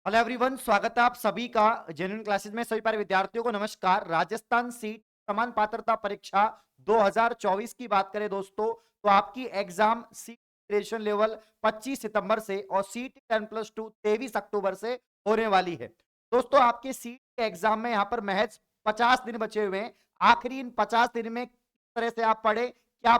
Hello everyone, स्वागत है आप सभी का जेन्युइन क्लासेस में। सभी प्यारे विद्यार्थियों को नमस्कार। राजस्थान सीट समान पात्रता परीक्षा 2024 की बात करें दोस्तों, तो आपकी एग्जाम सीट ग्रेजुएशन लेवल 25 सितंबर से और सीट 10+2 23 अक्टूबर से होने वाली है। दोस्तों, आपके सीट के एग्जाम में यहाँ पर महज 50 दिन बचे हुए हैं। आखिरी इन 50 दिन में किस तरह से आप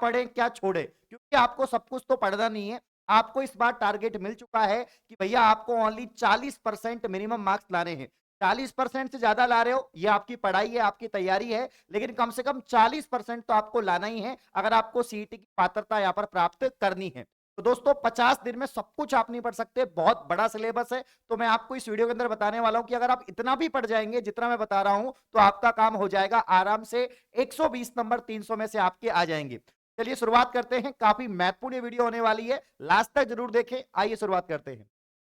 पढ़े क्या छोड़े, क्योंकि आपको सब कुछ तो पढ़ना नहीं है। आपको इस बार टारगेट मिल चुका है कि भैया आपको ओनली 40% मिनिमम मार्क्स लाने हैं। 40% से ज्यादा ला रहे हो, ये आपकी पढ़ाई है, आपकी तैयारी है, लेकिन कम से कम 40% तो आपको लाना ही है अगर आपको सीईटी की पात्रता यहां पर प्राप्त करनी है। तो दोस्तों, 50 दिन में सब कुछ आप नहीं पढ़ सकते, बहुत बड़ा सिलेबस है। तो मैं आपको इस वीडियो के अंदर बताने वाला हूं कि अगर आप इतना भी पढ़ जाएंगे जितना मैं बता रहा हूं, तो आपका काम हो जाएगा आराम से। 120 नंबर 300 में से आपके आ जाएंगे। चलिए शुरुआत करते हैं। काफी महत्वपूर्ण वीडियो होने वाली है, लास्ट तक जरूर देखें। आइए शुरुआत करते हैं।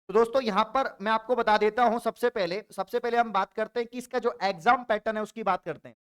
तो दोस्तों, यहां पर मैं आपको बता देता हूं। सबसे पहले हम बात करते हैं कि इसका जो एग्जाम पैटर्न है उसकी बात करते हैं।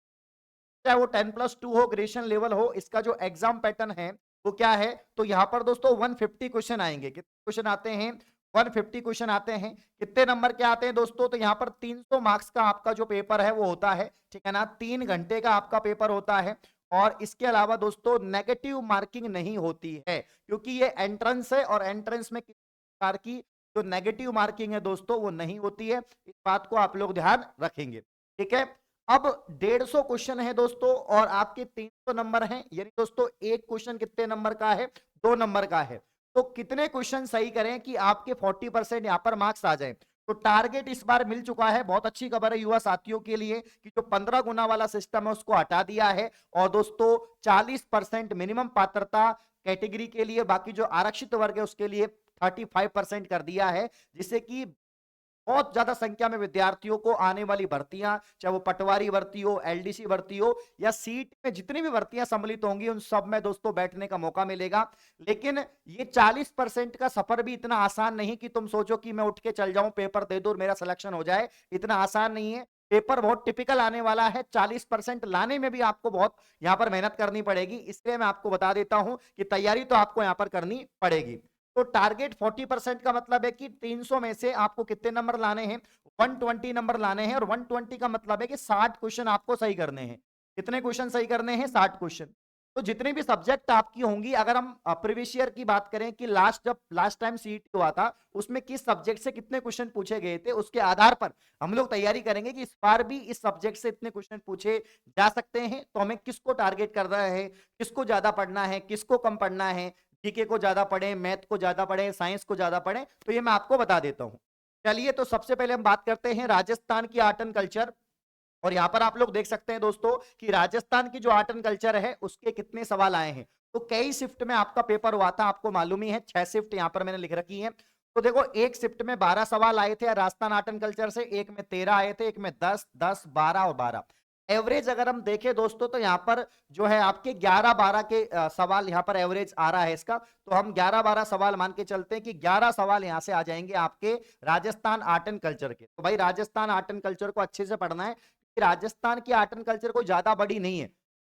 चाहे वो 10+2 हो, ग्रेजुएशन लेवल हो, इसका जो एग्जाम पैटर्न है वो क्या है। तो यहाँ पर दोस्तों 150 क्वेश्चन आएंगे। कितने क्वेश्चन आते हैं? 150 क्वेश्चन आते हैं। कितने नंबर के आते हैं दोस्तों? तो यहाँ पर 300 मार्क्स का आपका जो पेपर है वो होता है, ठीक है ना। 3 घंटे का आपका पेपर होता है। और इसके अलावा दोस्तों नेगेटिव मार्किंग नहीं होती है, क्योंकि ये एंट्रेंस है और एंट्रेंस में किसी प्रकार की जो नेगेटिव मार्किंग है दोस्तों वो नहीं होती है। इस बात को आप लोग ध्यान रखेंगे, ठीक है। अब 150 क्वेश्चन है दोस्तों और आपके 300 नंबर हैं, यानी दोस्तों एक क्वेश्चन कितने नंबर का है? 2 नंबर का है। तो कितने क्वेश्चन सही करें कि आपके 40% यहां पर मार्क्स आ जाए? तो टारगेट इस बार मिल चुका है। बहुत अच्छी खबर है युवा साथियों के लिए कि जो 15 गुना वाला सिस्टम है उसको हटा दिया है। और दोस्तों 40% मिनिमम पात्रता कैटेगरी के लिए, बाकी जो आरक्षित वर्ग है उसके लिए 35% कर दिया है, जिससे कि बहुत ज्यादा संख्या में विद्यार्थियों को आने वाली भर्तियां, चाहे वो पटवारी भर्ती हो, एलडीसी भर्ती हो, या सीट में जितनी भी भर्तियां सम्मिलित होंगी उन सब में दोस्तों बैठने का मौका मिलेगा। लेकिन ये 40% का सफर भी इतना आसान नहीं कि तुम सोचो कि मैं उठ के चल जाऊं, पेपर दे दूं और मेरा सिलेक्शन हो जाए। इतना आसान नहीं है। पेपर बहुत टिपिकल आने वाला है। 40% लाने में भी आपको बहुत यहां पर मेहनत करनी पड़ेगी। इसलिए मैं आपको बता देता हूं कि तैयारी तो आपको यहां पर करनी पड़ेगी। तो टारगेट 40% का मतलब है कि 300 में से आपको कितने नंबर लाने हैं? 120 नंबर लाने हैं। और 120 का मतलब है कि 60 क्वेश्चन आपको सही करने हैं। कितने क्वेश्चन सही करने हैं? 60 क्वेश्चन। तो जितने भी सब्जेक्ट आपकी होंगी, अगर हम प्रीवियस ईयर की बात करें कि लास्ट टाइम सीईटी हुआ था उसमें किस सब्जेक्ट से कितने क्वेश्चन पूछे गए थे, उसके आधार पर हम लोग तैयारी करेंगे कि इस बार भी इस सब्जेक्ट से इतने क्वेश्चन पूछे जा सकते हैं। तो हमें किसको टारगेट करना है, किसको ज्यादा पढ़ना है, किसको कम पढ़ना है, जीके को ज्यादा पढ़े, मैथ को ज्यादा पढ़े, साइंस को ज्यादा पढ़े, तो ये मैं आपको बता देता हूं। चलिए, तो सबसे पहले हम बात करते हैं राजस्थान की आर्ट एंड कल्चर। और यहां पर आप लोग देख सकते हैं दोस्तों कि राजस्थान की जो आर्ट एंड कल्चर है उसके कितने सवाल आए हैं। तो कई शिफ्ट में आपका पेपर हुआ था, आपको मालूम ही है। 6 शिफ्ट यहां पर मैंने लिख रखी है। तो देखो, एक शिफ्ट में 12 सवाल आए थे राजस्थान आर्ट एंड कल्चर से, एक में 13 आए थे, एक में 10, 10, 12 और 12। एवरेज अगर हम देखें दोस्तों तो यहाँ पर जो है आपके 11-12 के सवाल यहाँ पर एवरेज आ रहा है इसका। तो हम 11-12 सवाल मान के चलते हैं कि 11 सवाल यहाँ से आ जाएंगे आपके राजस्थान आर्ट एंड कल्चर के। तो भाई राजस्थान आर्ट एंड कल्चर को अच्छे से पढ़ना है। राजस्थान की आर्ट एंड कल्चर कोई ज्यादा बड़ी नहीं है,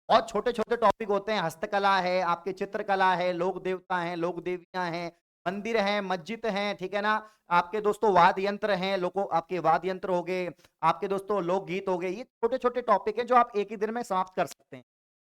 बहुत छोटे छोटे टॉपिक होते हैं। हस्तकला है, आपके चित्रकला है, लोक देवता है, लोक देवियां हैं, मंदिर हैं, मस्जिद हैं, ठीक है ना। आपके दोस्तों वाद्य यंत्र हैं, लोगों आपके वाद्य यंत्र हो गए, आपके दोस्तों लोकगीत हो गए। ये छोटे छोटे टॉपिक हैं जो आप एक ही दिन में समाप्त कर सकते हैं,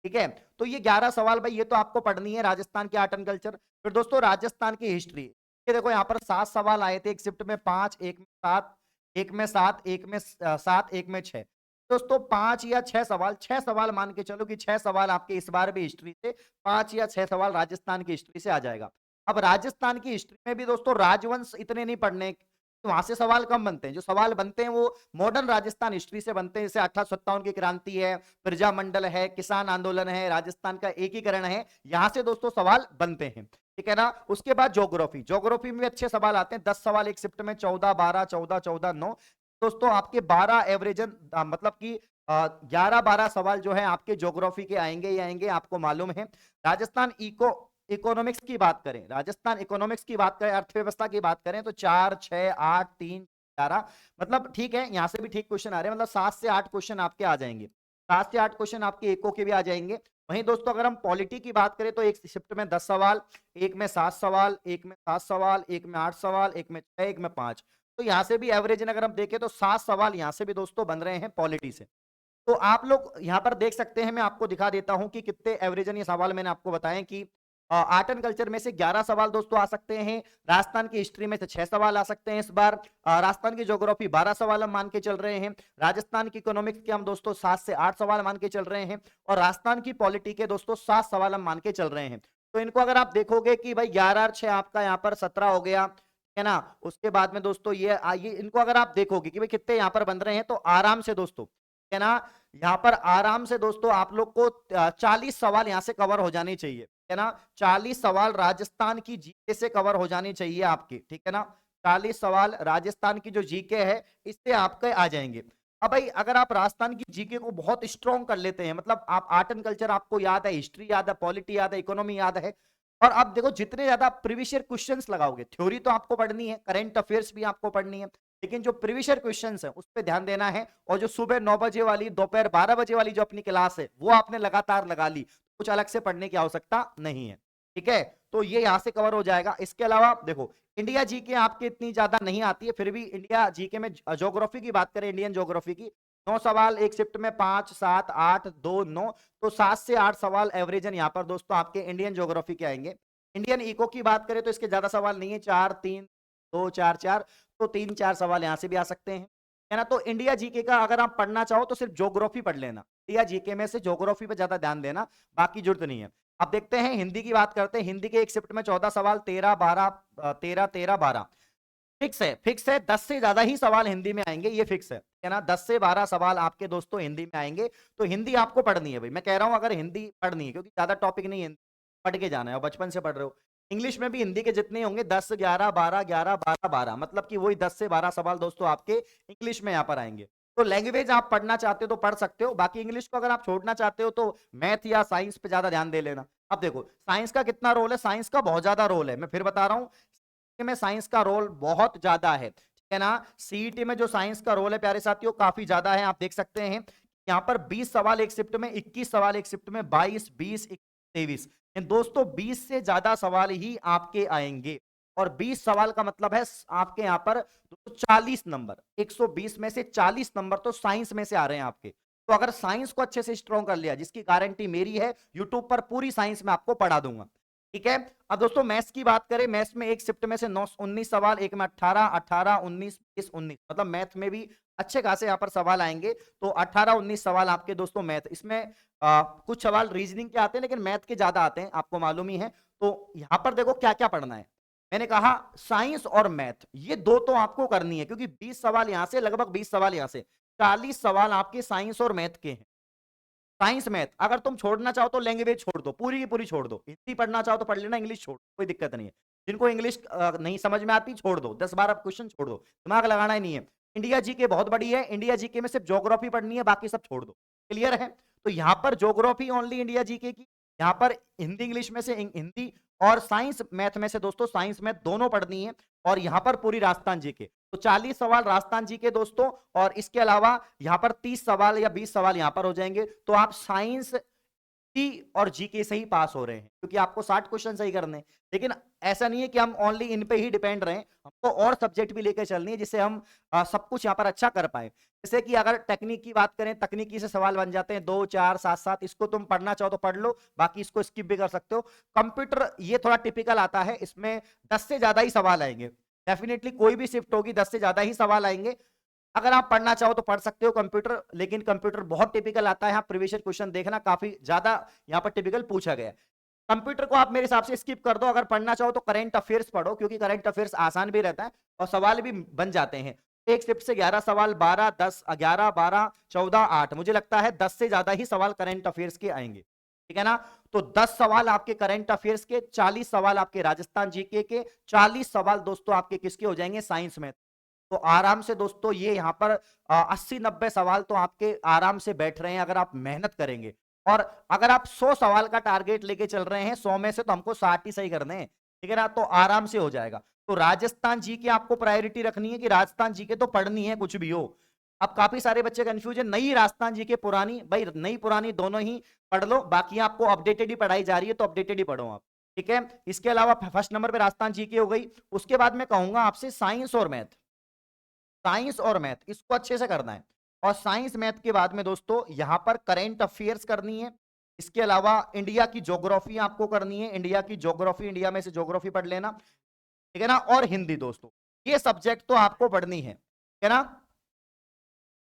ठीक है। तो ये 11 सवाल भाई, ये तो आपको पढ़नी है राजस्थान की आर्ट एंड कल्चर। फिर दोस्तों राजस्थान की हिस्ट्री, ये देखो यहाँ पर 7 सवाल आए थे। एक शिफ्ट में 5, एक में 7, एक में 7, एक में 7, एक में 6। दोस्तों 5 या 6 सवाल, 6 सवाल मान के चलो कि 6 सवाल आपके इस बार भी हिस्ट्री से, 5 या 6 सवाल राजस्थान की हिस्ट्री से आ जाएगा। अब राजस्थान की हिस्ट्री में भी दोस्तों राजवंश इतने नहीं पढ़ने, तो वहां से सवाल कम बनते हैं। जो सवाल बनते हैं वो मॉडर्न राजस्थान हिस्ट्री से बनते हैं, जैसे 1857 की क्रांति है, प्रजामंडल है, किसान आंदोलन है, राजस्थान का एकीकरण है, यहां से दोस्तों सवाल बनते हैं, ठीक है ना। उसके बाद ज्योग्राफी, ज्योग्राफी में अच्छे सवाल आते हैं। 10 सवाल एक शिफ्ट में, 14, 12, 14, 14, 9। दोस्तों आपके 12 एवरेजन मतलब कि 11-12 सवाल जो है आपके ज्योग्राफी के आएंगे ही आएंगे, आपको मालूम है। राजस्थान इकोनॉमिक्स की बात करें, राजस्थान इकोनॉमिक्स की बात करें, अर्थव्यवस्था की बात करें, तो 4, 6, 8, 3, 11, मतलब ठीक है, यहां से भी ठीक क्वेश्चन आ रहे हैं। मतलब 7 से 8 क्वेश्चन आपके आ जाएंगे। 7 से 8 क्वेश्चन आपके इको के भी आ जाएंगे। वहीं दोस्तों अगर हम पॉलिटी की बात करें तो एक शिफ्ट में 10 सवाल, एक में 7 सवाल, एक में 7 सवाल, एक में 8 सवाल, एक में 6, एक में 5। तो यहाँ से भी एवरेज अगर हम देखें तो 7 सवाल यहाँ से भी दोस्तों बन रहे हैं पॉलिटी से। तो आप लोग यहाँ पर देख सकते हैं, मैं आपको दिखा देता हूं कि कितने एवरेजन ये सवाल मैंने आपको बताए कि आर्ट एंड कल्चर में से 11 सवाल दोस्तों आ सकते हैं, राजस्थान की हिस्ट्री में से 6 सवाल आ सकते हैं इस बार, राजस्थान की ज्योग्राफी 12 सवाल हम मान के चल रहे हैं, राजस्थान की इकोनॉमिक्स के हम दोस्तों 7 से 8 सवाल मान के चल रहे हैं, और राजस्थान की पॉलिटी के दोस्तों 7 सवाल हम मान के चल रहे हैं। तो इनको अगर आप देखोगे कि भाई 11 और 6 आपका यहाँ पर 17 हो गया है ना, उसके बाद में दोस्तों ये आइए इनको अगर आप देखोगे कि भाई कितने यहाँ पर बन रहे हैं, तो आराम से दोस्तों है ना, यहाँ पर आराम से दोस्तों आप लोग को 40 सवाल यहाँ से कवर हो जाने चाहिए, है ना। 40 सवाल राजस्थान की जीके से कवर हो जाने चाहिए आपके, ठीक है ना। 40 सवाल राजस्थान की जो जीके है इससे आपके आ जाएंगे। अब भाई अगर आप राजस्थान की जीके को बहुत स्ट्रॉन्ग कर लेते हैं, मतलब आप आर्ट एंड कल्चर आपको याद है, हिस्ट्री याद है, पॉलिटी याद है, इकोनॉमी याद है, और आप देखो जितने ज्यादा प्रीवियस ईयर क्वेश्चंस लगाओगे, थ्योरी तो आपको पढ़नी है, करंट अफेयर्स भी आपको पढ़नी है, लेकिन जो प्रीवियस ईयर क्वेश्चंस है उस पर ध्यान देना है। और जो सुबह 9 बजे वाली, दोपहर 12 बजे वाली जो अपनी क्लास है वो आपने लगातार लगा ली, कुछ अलग से पढ़ने की आवश्यकता नहीं है, ठीक है। तो ये यहां से कवर हो जाएगा। इसके अलावा देखो इंडिया जीके आपके इतनी ज्यादा नहीं आती है, फिर भी इंडिया जीके में ज्योग्राफी की बात करें, इंडियन ज्योग्राफी की 9 सवाल एक शिफ्ट में, 5 7 8 2 9, तो 7 से 8 सवाल एवरेजन यहाँ पर दोस्तों आपके इंडियन ज्योग्राफी के आएंगे। इंडियन इको की बात करें तो इसके ज्यादा सवाल नहीं है, 4 3 2 4 4, तो 3 4 सवाल यहां से भी आ सकते हैं, है ना। तो इंडिया जीके का अगर आप पढ़ना चाहो तो सिर्फ ज्योग्राफी पढ़ लेना, इंडिया जीके में से ज्योग्राफी पे ज्यादा ध्यान देना, बाकी जरूरत नहीं है। अब देखते हैं हिंदी की बात करते हैं। हिंदी के एक शिफ्ट में 14 सवाल, 13 12 13 13 12 फिक्स है, फिक्स है। 10 से ज्यादा ही सवाल हिंदी में आएंगे, ये फिक्स है ना। 10 से 12 सवाल आपके दोस्तों हिंदी में आएंगे, तो हिंदी आपको पढ़नी है भाई, मैं कह रहा हूं अगर हिंदी पढ़नी है, क्योंकि ज्यादा टॉपिक नहीं है, पढ़ के जाना है और बचपन से पढ़ रहे हो। इंग्लिश में भी हिंदी के जितने होंगे 10 11 12 11 12 12, मतलब कि वही 10 से 12 सवाल दोस्तों आपके इंग्लिश में यहाँ पर आएंगे। तो लैंग्वेज आप पढ़ना चाहते हो तो पढ़ सकते हो, बाकी इंग्लिश को अगर आप छोड़ना चाहते हो तो मैथ या साइंस पे ज्यादा ध्यान दे लेना। अब देखो साइंस का कितना रोल है, साइंस का बहुत ज्यादा रोल है, मैं फिर बता रहा हूँ, में साइंस का रोल बहुत ज्यादा है, ठीक है ना। सीईटी में जो साइंस का रोल है प्यारे साथियों काफी ज्यादा है। आप देख सकते हैं यहाँ पर 20 सवाल एक शिफ्ट में, 21 सवाल एक शिफ्ट में, 22 20 23, दोस्तों 20 से ज्यादा सवाल ही आपके आएंगे। और 20 सवाल का मतलब है आपके यहाँ पर 40 नंबर, 120 में से 40 नंबर तो साइंस में से आ रहे हैं आपके। तो अगर साइंस को अच्छे से स्ट्रॉन्ग कर लिया, जिसकी गारंटी मेरी है, यूट्यूब पर पूरी साइंस में आपको पढ़ा दूंगा, ठीक है। अब दोस्तों मैथ्स की बात करें, मैथ्स में एक शिफ्ट में से 9 19 सवाल, एक में 18 18 19 20 19, मतलब मैथ में भी अच्छे खासे यहाँ पर सवाल आएंगे। तो 18 19 सवाल आपके दोस्तों मैथ, इसमें कुछ सवाल रीजनिंग के आते हैं लेकिन मैथ के ज्यादा आते हैं, आपको मालूम ही है। तो यहाँ पर देखो क्या क्या पढ़ना है, मैंने कहा साइंस और मैथ ये दो तो आपको करनी है, क्योंकि 20 सवाल यहां से, लगभग 20 सवाल यहां से, 40 सवाल आपके साइंस और मैथ के हैं। साइंस मैथ अगर तुम छोड़ना चाहो तो लैंग्वेज छोड़ दो, पूरी की पूरी छोड़ दो, हिंदी पढ़ना चाहो तो पढ़ लेना, इंग्लिश छोड़, कोई दिक्कत नहीं है। जिनको इंग्लिश नहीं समझ में आती छोड़ दो, 10 12 क्वेश्चन छोड़ दो, दिमाग लगाना ही नहीं है। इंडिया जीके बहुत बड़ी है, इंडिया जीके में सिर्फ ज्योग्राफी पढ़नी है, बाकी सब छोड़ दो, क्लियर है। तो यहाँ पर ज्योग्राफी ओनली इंडिया जीके की, यहाँ पर हिंदी इंग्लिश में से हिंदी, और साइंस मैथ में से दोस्तों साइंस मैथ दोनों पढ़नी है, और यहाँ पर पूरी राजस्थान जीके। तो 40 सवाल राजस्थान जी के दोस्तों, और इसके अलावा यहाँ पर 30 सवाल या 20 सवाल यहाँ पर हो जाएंगे। तो आप साइंस और जीके से ही पास हो रहे हैं, क्योंकि आपको 60 क्वेश्चन सही करने हैं। लेकिन ऐसा नहीं है कि हम ओनली इन पे ही डिपेंड रहें, हमको और सब्जेक्ट भी लेकर चलनी है, जिससे हम सब कुछ यहाँ पर अच्छा कर पाए। जैसे कि अगर टेक्निक की बात करें, तकनीकी से सवाल बन जाते हैं 2 4 7 7, इसको तुम पढ़ना चाहो तो पढ़ लो, बाकी इसको स्किप भी कर सकते हो। कंप्यूटर ये थोड़ा टिपिकल आता है, इसमें 10 से ज्यादा ही सवाल आएंगे, डेफिनेटली कोई भी शिफ्ट होगी 10 से ज्यादा ही सवाल आएंगे। अगर आप पढ़ना चाहो तो पढ़ सकते हो कंप्यूटर, लेकिन कंप्यूटर बहुत टिपिकल आता है, यहाँ प्रीवियस क्वेश्चन देखना काफी ज्यादा यहाँ पर टिपिकल पूछा गया है। कंप्यूटर को आप मेरे हिसाब से स्किप कर दो, अगर पढ़ना चाहो तो करंट अफेयर्स पढ़ो, क्योंकि करंट अफेयर्स आसान भी रहता है और सवाल भी बन जाते हैं। एक शिफ्ट से 11 सवाल, 12 10 11 12 14 8, मुझे लगता है 10 से ज्यादा ही सवाल करंट अफेयर्स के आएंगे, ठीक है ना। तो 10 सवाल आपके करंट अफेयर्स के, 40 सवाल आपके राजस्थान जीके के, 40 सवाल दोस्तों आपके किसके हो जाएंगे, साइंस में। तो आराम से दोस्तों ये यहाँ पर 80-90 सवाल तो आपके आराम से बैठ रहे हैं अगर आप मेहनत करेंगे। और अगर आप 100 सवाल का टारगेट लेके चल रहे हैं, 100 में से तो हमको 60 ही सही करने हैं, ठीक है ना, तो आराम से हो जाएगा। तो राजस्थान जी की आपको प्रायोरिटी रखनी है कि राजस्थान जी के तो पढ़नी है कुछ भी हो। अब काफी सारे बच्चे कंफ्यूज है, नई राजस्थान जी के पुरानी, भाई नई पुरानी दोनों ही पढ़ लो, बाकी आपको अपडेटेड ही पढ़ाई जा रही है तो अपडेटेड ही पढ़ो आप, ठीक है। इसके अलावा फर्स्ट नंबर पे राजस्थान जी की हो गई, उसके बाद मैं कहूंगा आपसे साइंस और मैथ। साइंस और मैथ, इसको अच्छे से करना है। और साइंस मैथ के बाद में दोस्तों यहां पर करंट अफेयर्स करनी है। इसके अलावा इंडिया की ज्योग्राफी आपको करनी है, इंडिया की ज्योग्राफी, इंडिया में से ज्योग्राफी पढ़ लेना, ठीक है ना। और हिंदी दोस्तों, ये सब्जेक्ट तो आपको पढ़नी है, ठीक है ना।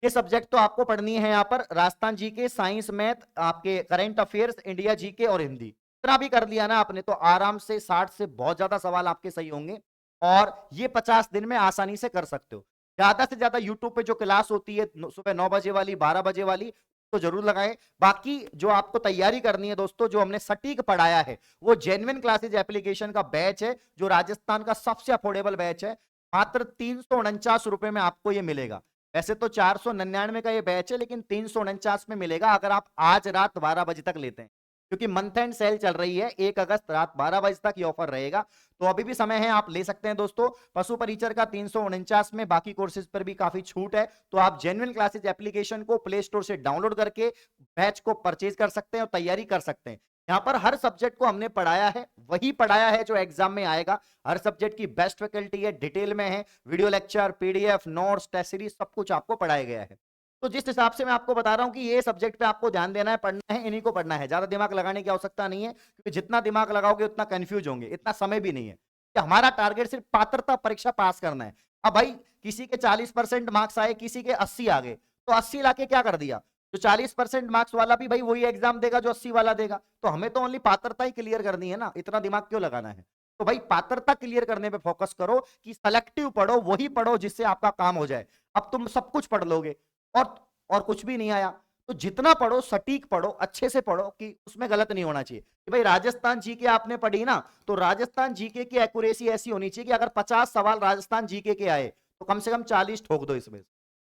ये सब्जेक्ट तो आपको पढ़नी है यहाँ पर, राजस्थान जीके, साइंस, मैथ, आपके करंट अफेयर्स, इंडिया जीके और हिंदी। इतना भी कर लिया ना आपने तो आराम से 60 से बहुत ज्यादा सवाल आपके सही होंगे, और ये 50 दिन में आसानी से कर सकते हो। ज्यादा से ज्यादा यूट्यूब पे जो क्लास होती है सुबह 9 बजे वाली, 12 बजे वाली, तो जरूर लगाएं। बाकी जो आपको तैयारी करनी है दोस्तों, जो हमने सटीक पढ़ाया है, वो जेन्युइन क्लासेज एप्लीकेशन का बैच है, जो राजस्थान का सबसे अफोर्डेबल बैच है। मात्र 349 रुपए में आपको ये मिलेगा। वैसे तो 499 का ये बैच है, लेकिन 349 में मिलेगा अगर आप आज रात 12 बजे तक लेते हैं, क्योंकि मंथ एंड सेल चल रही है। 1 अगस्त रात 12 बजे तक ये ऑफर रहेगा, तो अभी भी समय है, आप ले सकते हैं दोस्तों। पशु परिचर का 349 में, बाकी कोर्सेज पर भी काफी छूट है, तो आप जेन्युइन क्लासेज एप्लीकेशन को प्ले स्टोर से डाउनलोड करके बैच को परचेज कर सकते हैं और तैयारी कर सकते हैं। यहां पर हर सब्जेक्ट को हमने पढ़ाया है, वही पढ़ाया है जो एग्जाम में आएगा। हर सब्जेक्ट की बेस्ट फैकल्टी है, डिटेल में है, video lecture, PDF, notes, test series, सब कुछ आपको पढ़ाया गया है। तो जिस हिसाब से मैं आपको बता रहा हूं कि ये सब्जेक्ट पे आपको ध्यान देना है, पढ़ना है, इन्हीं को पढ़ना है, ज्यादा दिमाग लगाने की आवश्यकता नहीं है, क्योंकि जितना दिमाग लगाओगे उतना कंफ्यूज होंगे, इतना समय भी नहीं है। कि हमारा टारगेट सिर्फ पात्रता परीक्षा पास करना है। अब भाई किसी के 40% मार्क्स आए, किसी के 80 आ गए, तो 80 लाके क्या कर दिया, जो 40% मार्क्स वाला भी भाई वही एग्जाम देगा जो 80 वाला देगा। तो हमें तो ओनली पात्रता ही क्लियर करनी है ना, इतना दिमाग क्यों लगाना है। तो भाई पात्रता क्लियर करने पे फोकस करो, कि सेलेक्टिव पढ़ो, वही पढ़ो जिससे आपका काम हो जाए। अब तुम सब कुछ पढ़ लोगे और कुछ भी नहीं आया, तो जितना पढ़ो सटीक पढ़ो, अच्छे से पढ़ो, कि उसमें गलत नहीं होना चाहिए। कि भाई राजस्थान जीके आपने पढ़ी ना, तो राजस्थान जीके की एक्यूरेसी ऐसी होनी चाहिए कि अगर 50 सवाल राजस्थान जीके के आए तो कम से कम 40 ठोक दो इसमें,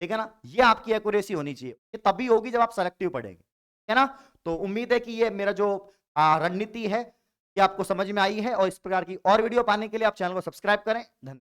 ठीक है ना। ये आपकी एक्यूरेसी होनी चाहिए, ये तभी होगी जब आप सेलेक्टिव पढ़ेंगे, है ना। तो उम्मीद है कि ये मेरा जो रणनीति है ये आपको समझ में आई है, और इस प्रकार की और वीडियो पाने के लिए आप चैनल को सब्सक्राइब करें। धन्यवाद।